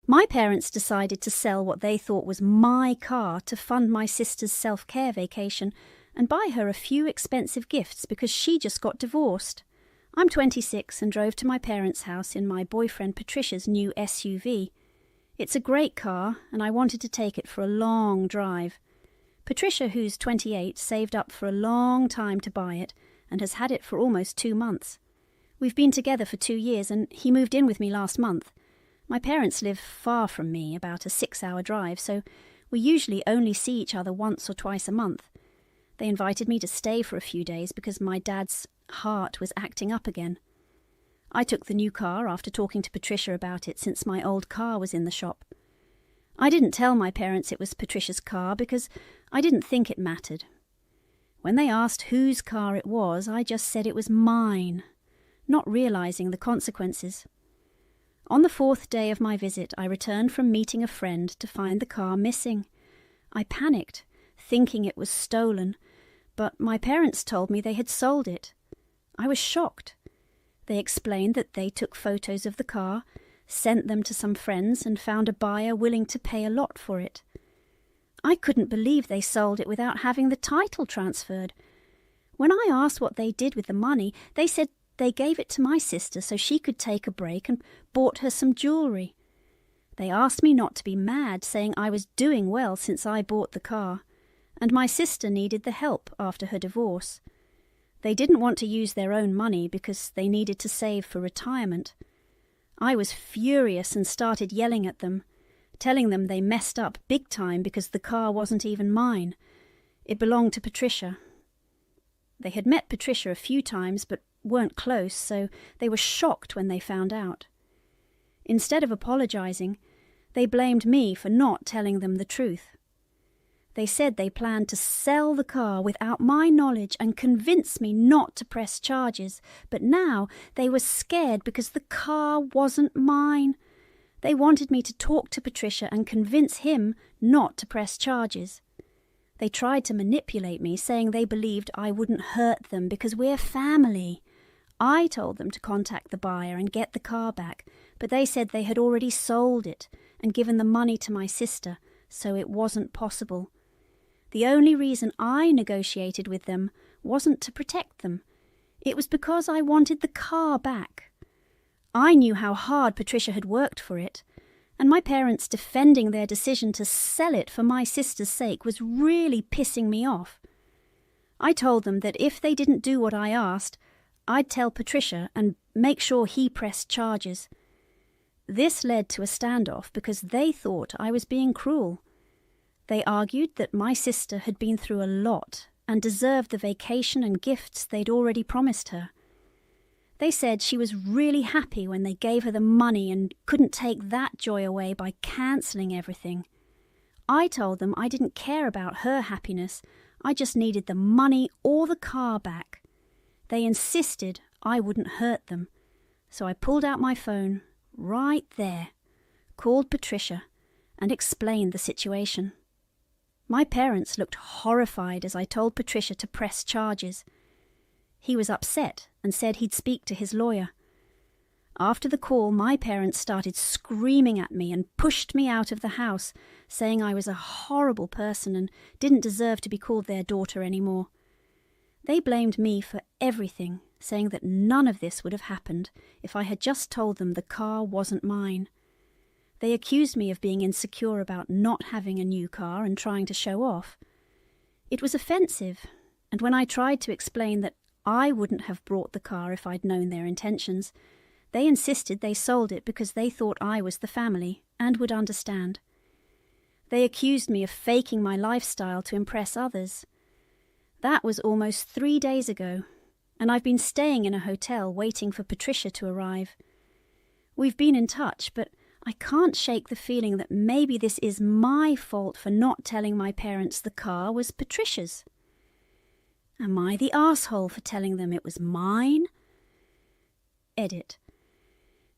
My parents decided to sell what they thought was my car to fund my sister's self-care vacation and buy her a few expensive gifts because she just got divorced. I'm 26 and drove to my parents' house in my boyfriend Patricia's new SUV. It's a great car and I wanted to take it for a long drive. Patricia, who's 28, saved up for a long time to buy it and has had it for almost 2 months. We've been together for 2 years and he moved in with me last month. My parents live far from me, about a 6-hour drive, so we usually only see each other once or twice a month. They invited me to stay for a few days because my dad's heart was acting up again. I took the new car after talking to Patricia about it since my old car was in the shop. I didn't tell my parents it was Patricia's car because I didn't think it mattered. When they asked whose car it was, I just said it was mine, not realizing the consequences. On the 4th day of my visit, I returned from meeting a friend to find the car missing. I panicked, thinking it was stolen, but my parents told me they had sold it. I was shocked. They explained that they took photos of the car, sent them to some friends, and found a buyer willing to pay a lot for it. I couldn't believe they sold it without having the title transferred. When I asked what they did with the money, they said they gave it to my sister so she could take a break and bought her some jewellery. They asked me not to be mad, saying I was doing well since I bought the car, and my sister needed the help after her divorce. They didn't want to use their own money because they needed to save for retirement. I was furious and started yelling at them, telling them they messed up big time because the car wasn't even mine. It belonged to Patricia. They had met Patricia a few times but weren't close, so they were shocked when they found out. Instead of apologizing, they blamed me for not telling them the truth. They said they planned to sell the car without my knowledge and convince me not to press charges, but now they were scared because the car wasn't mine. They wanted me to talk to Patricia and convince him not to press charges. They tried to manipulate me, saying they believed I wouldn't hurt them because we're family. I told them to contact the buyer and get the car back, but they said they had already sold it and given the money to my sister, so it wasn't possible. The only reason I negotiated with them wasn't to protect them. It was because I wanted the car back. I knew how hard Patricia had worked for it, and my parents defending their decision to sell it for my sister's sake was really pissing me off. I told them that if they didn't do what I asked, I'd tell Patricia and make sure he pressed charges. This led to a standoff because they thought I was being cruel. They argued that my sister had been through a lot and deserved the vacation and gifts they'd already promised her. They said she was really happy when they gave her the money and couldn't take that joy away by cancelling everything. I told them I didn't care about her happiness, I just needed the money or the car back. They insisted I wouldn't hurt them, so I pulled out my phone right there, called Patricia, and explained the situation. My parents looked horrified as I told Patricia to press charges. He was upset and said he'd speak to his lawyer. After the call, my parents started screaming at me and pushed me out of the house, saying I was a horrible person and didn't deserve to be called their daughter anymore. They blamed me for everything, saying that none of this would have happened if I had just told them the car wasn't mine. They accused me of being insecure about not having a new car and trying to show off. It was offensive, and when I tried to explain that I wouldn't have brought the car if I'd known their intentions, they insisted they sold it because they thought I was the family and would understand. They accused me of faking my lifestyle to impress others. That was almost 3 days ago, and I've been staying in a hotel waiting for Patricia to arrive. We've been in touch, but I can't shake the feeling that maybe this is my fault for not telling my parents the car was Patricia's. Am I the arsehole for telling them it was mine? Edit.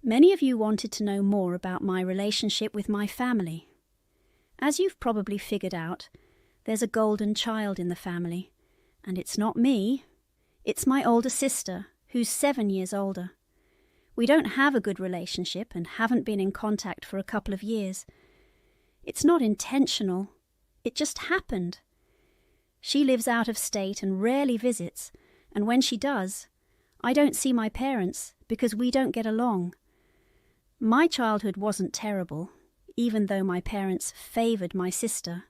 Many of you wanted to know more about my relationship with my family. As you've probably figured out, there's a golden child in the family, and it's not me, it's my older sister, who's 7 years older. We don't have a good relationship and haven't been in contact for a couple of years. It's not intentional. It just happened. She lives out of state and rarely visits, and when she does, I don't see my parents because we don't get along. My childhood wasn't terrible, even though my parents favoured my sister.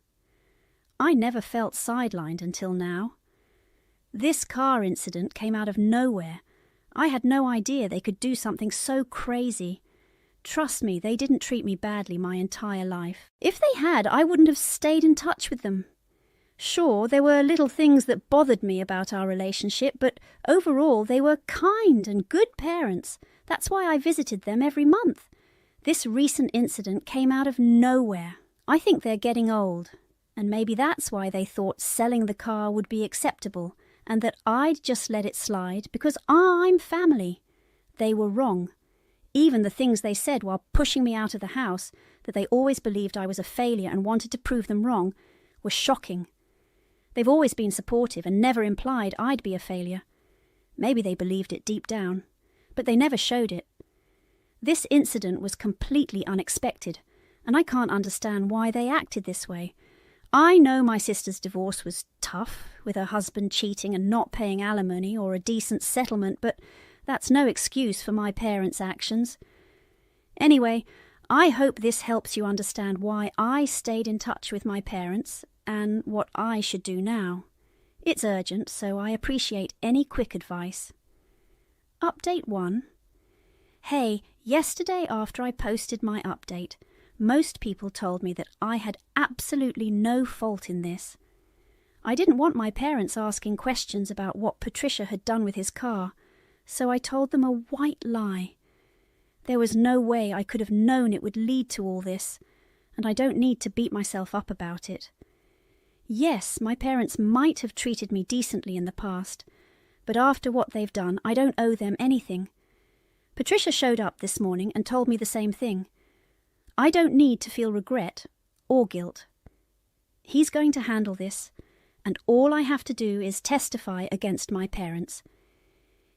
I never felt sidelined until now. This car incident came out of nowhere. I had no idea they could do something so crazy. Trust me, they didn't treat me badly my entire life. If they had, I wouldn't have stayed in touch with them. Sure, there were little things that bothered me about our relationship, but overall they were kind and good parents. That's why I visited them every month. This recent incident came out of nowhere. I think they're getting old, and maybe that's why they thought selling the car would be acceptable, and that I'd just let it slide because I'm family. They were wrong. Even the things they said while pushing me out of the house, that they always believed I was a failure and wanted to prove them wrong, were shocking. They've always been supportive and never implied I'd be a failure. Maybe they believed it deep down, but they never showed it. This incident was completely unexpected, and I can't understand why they acted this way. I know my sister's divorce was tough, with her husband cheating and not paying alimony or a decent settlement, but that's no excuse for my parents' actions. Anyway, I hope this helps you understand why I stayed in touch with my parents and what I should do now. It's urgent, so I appreciate any quick advice. Update 1. Hey, yesterday after I posted my update, most people told me that I had absolutely no fault in this. I didn't want my parents asking questions about what Patricia had done with his car, so I told them a white lie. There was no way I could have known it would lead to all this, and I don't need to beat myself up about it. Yes, my parents might have treated me decently in the past, but after what they've done, I don't owe them anything. Patricia showed up this morning and told me the same thing. I don't need to feel regret or guilt. He's going to handle this, and all I have to do is testify against my parents.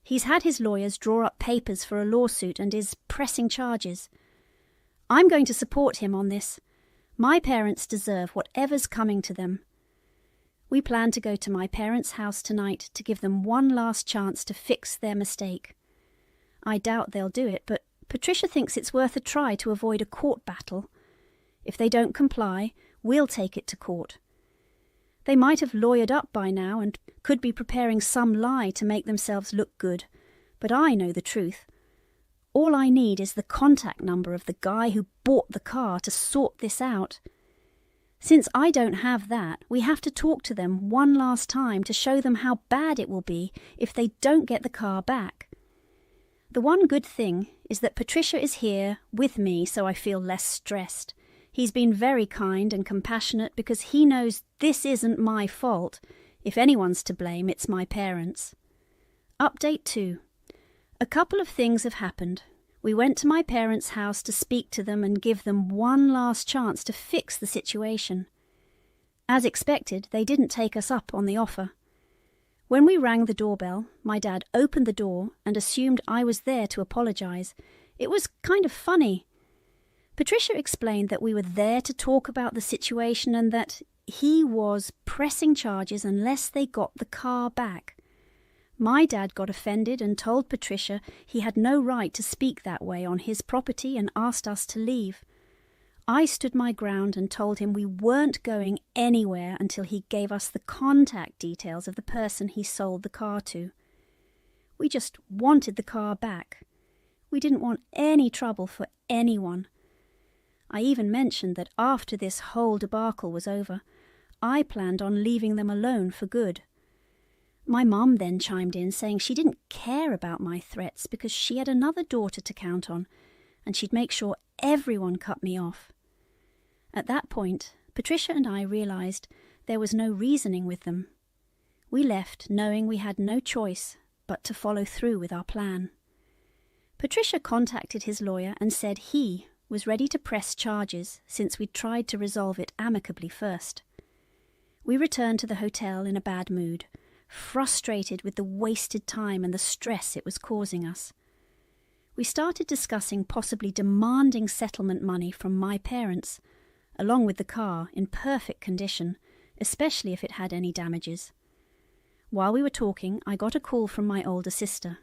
He's had his lawyers draw up papers for a lawsuit and is pressing charges. I'm going to support him on this. My parents deserve whatever's coming to them. We plan to go to my parents' house tonight to give them one last chance to fix their mistake. I doubt they'll do it, but Patricia thinks it's worth a try to avoid a court battle. If they don't comply, we'll take it to court. They might have lawyered up by now and could be preparing some lie to make themselves look good, but I know the truth. All I need is the contact number of the guy who bought the car to sort this out. Since I don't have that, we have to talk to them one last time to show them how bad it will be if they don't get the car back. The one good thing is that Patricia is here with me, so I feel less stressed. He's been very kind and compassionate because he knows this isn't my fault. If anyone's to blame, it's my parents. Update 2. A couple of things have happened. We went to my parents' house to speak to them and give them one last chance to fix the situation. As expected, they didn't take us up on the offer. When we rang the doorbell, my dad opened the door and assumed I was there to apologise. It was kind of funny. Patricia explained that we were there to talk about the situation and that he was pressing charges unless they got the car back. My dad got offended and told Patricia he had no right to speak that way on his property and asked us to leave. I stood my ground and told him we weren't going anywhere until he gave us the contact details of the person he sold the car to. We just wanted the car back. We didn't want any trouble for anyone. I even mentioned that after this whole debacle was over, I planned on leaving them alone for good. My mum then chimed in saying she didn't care about my threats because she had another daughter to count on, and she'd make sure everyone cut me off. At that point, Patricia and I realised there was no reasoning with them. We left knowing we had no choice but to follow through with our plan. Patricia contacted his lawyer and said he was ready to press charges since we'd tried to resolve it amicably first. We returned to the hotel in a bad mood, frustrated with the wasted time and the stress it was causing us. we started discussing possibly demanding settlement money from my parents, along with the car in perfect condition, especially if it had any damages. While we were talking, I got a call from my older sister.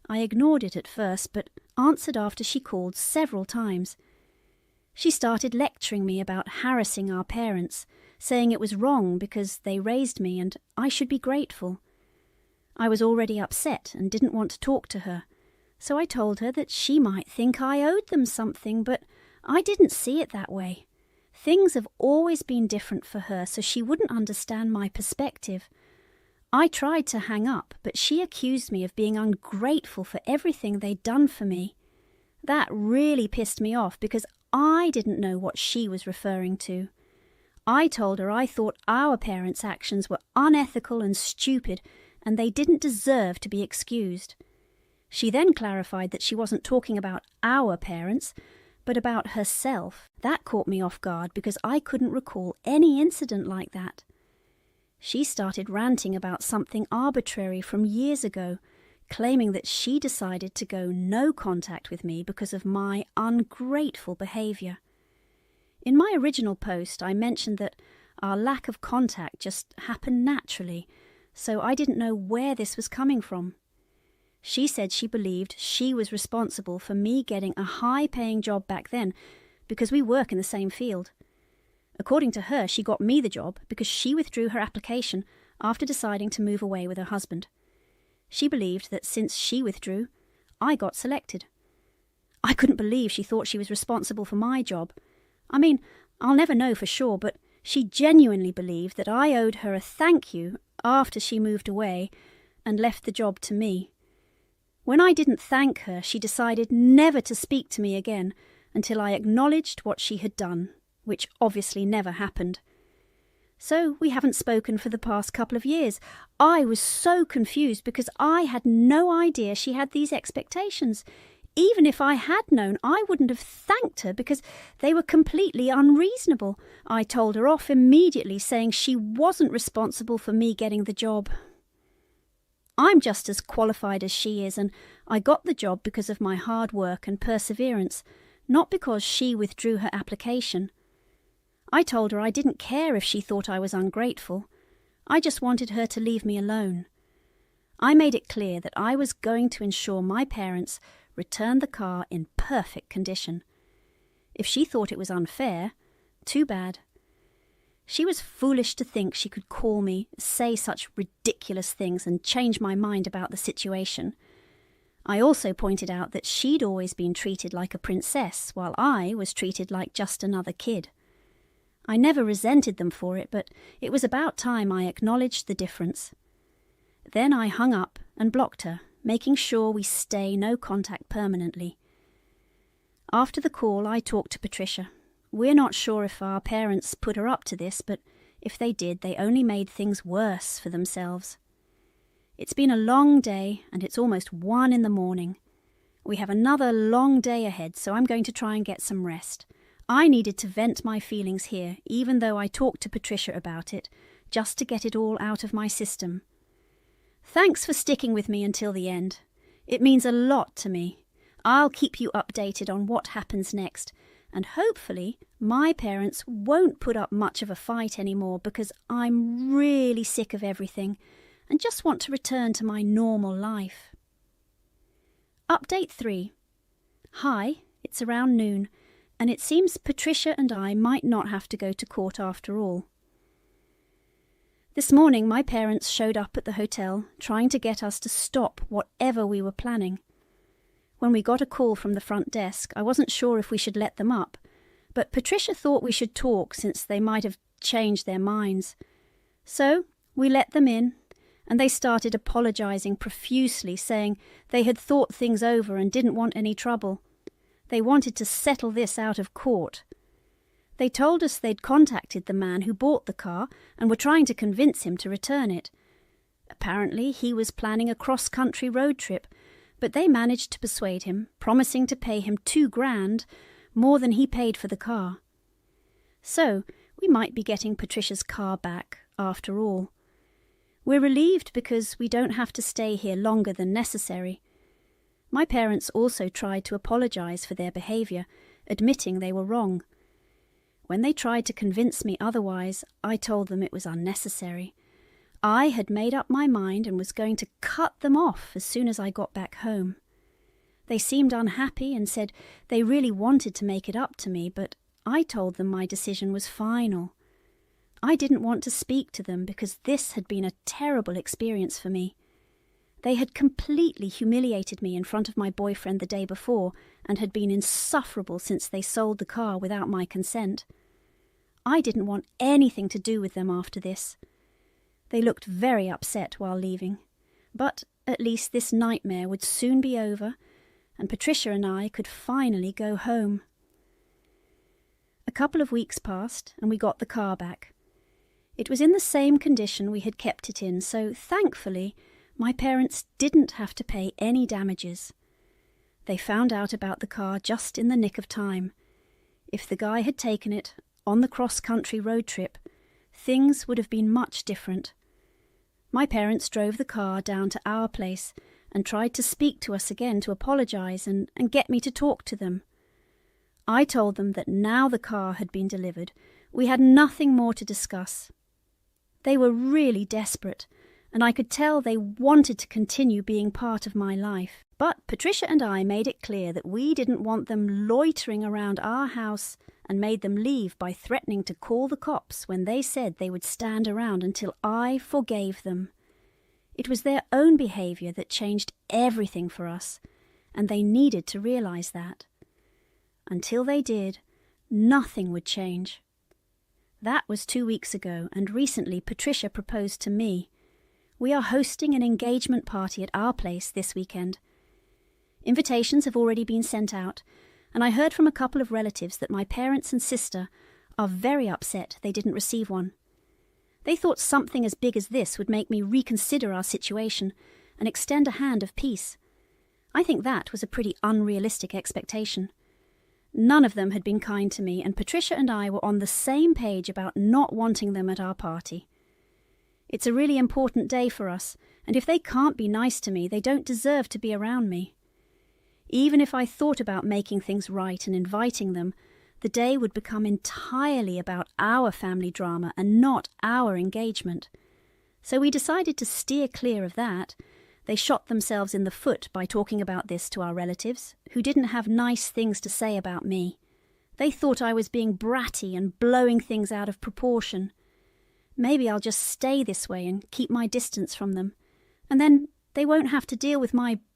I ignored it at first, but answered after she called several times. She started lecturing me about harassing our parents, saying it was wrong because they raised me and I should be grateful. I was already upset and didn't want to talk to her, so I told her that she might think I owed them something, but I didn't see it that way. Things have always been different for her, so she wouldn't understand my perspective. I tried to hang up, but she accused me of being ungrateful for everything they'd done for me. That really pissed me off because I didn't know what she was referring to. I told her I thought our parents' actions were unethical and stupid, and they didn't deserve to be excused. She then clarified that she wasn't talking about our parents, but about herself. That caught me off guard because I couldn't recall any incident like that. She started ranting about something arbitrary from years ago, claiming that she decided to go no contact with me because of my ungrateful behaviour. In my original post, I mentioned that our lack of contact just happened naturally, so I didn't know where this was coming from. She said she believed she was responsible for me getting a high-paying job back then because we work in the same field. According to her, she got me the job because she withdrew her application after deciding to move away with her husband. She believed that since she withdrew, I got selected. I couldn't believe she thought she was responsible for my job. I mean, I'll never know for sure, but she genuinely believed that I owed her a thank you after she moved away and left the job to me. When I didn't thank her, she decided never to speak to me again until I acknowledged what she had done, which obviously never happened. So we haven't spoken for the past couple of years. I was so confused because I had no idea she had these expectations. Even if I had known, I wouldn't have thanked her because they were completely unreasonable. I told her off immediately, saying she wasn't responsible for me getting the job. I'm just as qualified as she is, and I got the job because of my hard work and perseverance, not because she withdrew her application. I told her I didn't care if she thought I was ungrateful. I just wanted her to leave me alone. I made it clear that I was going to ensure my parents returned the car in perfect condition. If she thought it was unfair, too bad. She was foolish to think she could call me, say such ridiculous things, and change my mind about the situation. I also pointed out that she'd always been treated like a princess, while I was treated like just another kid. I never resented them for it, but it was about time I acknowledged the difference. Then I hung up and blocked her, making sure we stay no contact permanently. After the call, I talked to Patricia. We're not sure if our parents put her up to this, but if they did, they only made things worse for themselves. It's been a long day, and it's almost 1 a.m. We have another long day ahead, so I'm going to try and get some rest. I needed to vent my feelings here, even though I talked to Patricia about it, just to get it all out of my system. Thanks for sticking with me until the end. It means a lot to me. I'll keep you updated on what happens next, and hopefully my parents won't put up much of a fight anymore because I'm really sick of everything and just want to return to my normal life. Update 3. Hi, it's around noon, and it seems Patricia and I might not have to go to court after all. This morning my parents showed up at the hotel trying to get us to stop whatever we were planning. When we got a call from the front desk, I wasn't sure if we should let them up, but Patricia thought we should talk since they might have changed their minds. So we let them in, and they started apologising profusely, saying they had thought things over and didn't want any trouble. They wanted to settle this out of court. They told us they'd contacted the man who bought the car and were trying to convince him to return it. Apparently he was planning a cross-country road trip, but they managed to persuade him, promising to pay him $2,000 more than he paid for the car. So we might be getting Patricia's car back after all. We're relieved because we don't have to stay here longer than necessary. My parents also tried to apologize for their behavior, admitting they were wrong. When they tried to convince me otherwise, I told them it was unnecessary. I had made up my mind and was going to cut them off as soon as I got back home. They seemed unhappy and said they really wanted to make it up to me, but I told them my decision was final. I didn't want to speak to them because this had been a terrible experience for me. They had completely humiliated me in front of my boyfriend the day before and had been insufferable since they sold the car without my consent. I didn't want anything to do with them after this. They looked very upset while leaving, but at least this nightmare would soon be over, and Patricia and I could finally go home. A couple of weeks passed, and we got the car back. It was in the same condition we had kept it in, so thankfully my parents didn't have to pay any damages. They found out about the car just in the nick of time. If the guy had taken it on the cross-country road trip, things would have been much different. My parents drove the car down to our place and tried to speak to us again to apologize and get me to talk to them. I told them that now the car had been delivered, we had nothing more to discuss. They were really desperate, and I could tell they wanted to continue being part of my life. But Patricia and I made it clear that we didn't want them loitering around our house and made them leave by threatening to call the cops when they said they would stand around until I forgave them. It was their own behavior that changed everything for us, and they needed to realize that. Until they did, nothing would change. That was 2 weeks ago, and recently Patricia proposed to me. We are hosting an engagement party at our place this weekend. Invitations have already been sent out, and I heard from a couple of relatives that my parents and sister are very upset they didn't receive one. They thought something as big as this would make me reconsider our situation and extend a hand of peace. I think that was a pretty unrealistic expectation. None of them had been kind to me, and Patricia and I were on the same page about not wanting them at our party. It's a really important day for us, and if they can't be nice to me, they don't deserve to be around me. Even if I thought about making things right and inviting them, the day would become entirely about our family drama and not our engagement. So we decided to steer clear of that. They shot themselves in the foot by talking about this to our relatives, who didn't have nice things to say about me. They thought I was being bratty and blowing things out of proportion. Maybe I'll just stay this way and keep my distance from them, and then they won't have to deal with my